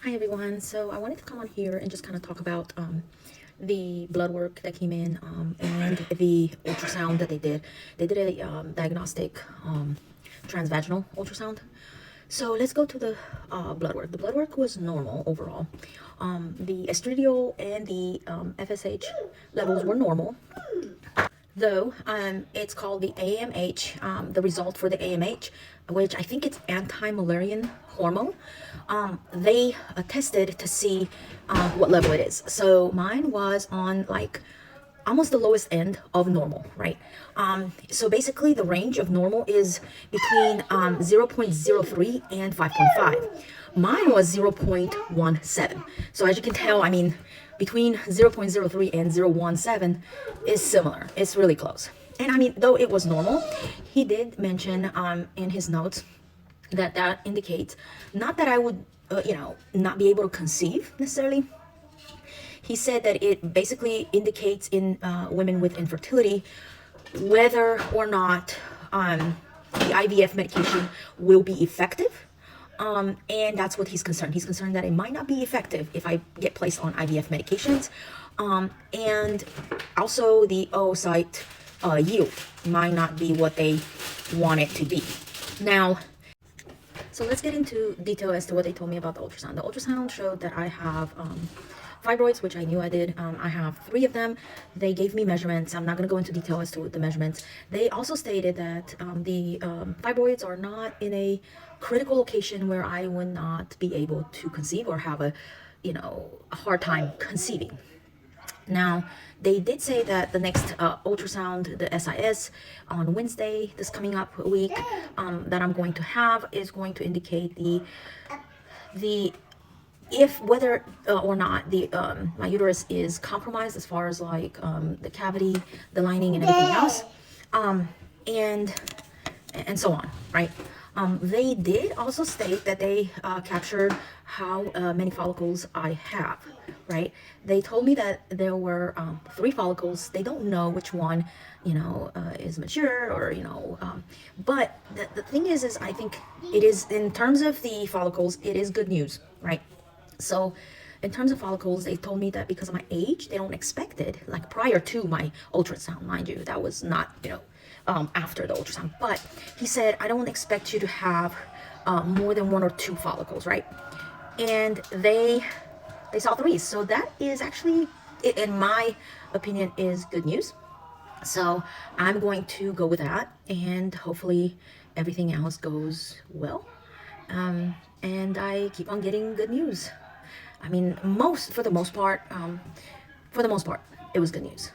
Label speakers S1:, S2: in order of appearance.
S1: Hi everyone. So I wanted to come on here and just kind of talk about the blood work that came in and the ultrasound that they did. They did a diagnostic transvaginal ultrasound. So let's go to the blood work. The blood work was normal overall. The estradiol and the FSH levels were normal. Though it's called the AMH, the result for the AMH, which I think it's anti-Mullerian hormone. They tested to see what level it is. So mine was on like almost the lowest end of normal, right? So basically the range of normal is between 0.03 and 5.5. Mine was 0.17. So as you can tell, I mean, between 0.03 and 0.17 is similar. It's really close. And I mean, though it was normal, he did mention in his notes that that indicates not that I would, not be able to conceive necessarily. He said that it basically indicates in women with infertility whether or not the IVF medication will be effective. And that's what he's concerned. He's concerned that it might not be effective if I get placed on IVF medications. And also the oocyte yield might not be what they want it to be. Now, so let's get into detail as to what they told me about the ultrasound. The ultrasound showed that I have fibroids, which I knew I did. I have 3 of them. They gave me measurements. I'm not going to go into detail as to the measurements. They also stated that the fibroids are not in a critical location where I would not be able to conceive or have a hard time conceiving. Now, they did say that the next ultrasound, the SIS, on Wednesday, this coming up week, that I'm going to have is going to indicate the if whether or not the my uterus is compromised as far as like the cavity, the lining, and everything else, and so on, right? They did also state that they captured how many follicles I have, right? They told me that there were 3 follicles. They don't know which one, is mature or, but the thing is I think it is, in terms of the follicles, it is good news, right? So in terms of follicles, they told me that because of my age, they don't expect it, like prior to my ultrasound, mind you, that was not, after the ultrasound. But he said, I don't expect you to have more than 1 or 2 follicles, right? And they saw 3. So that is actually, in my opinion, is good news. So I'm going to go with that, and hopefully everything else goes well. And I keep on getting good news. I mean, for the most part, it was good news.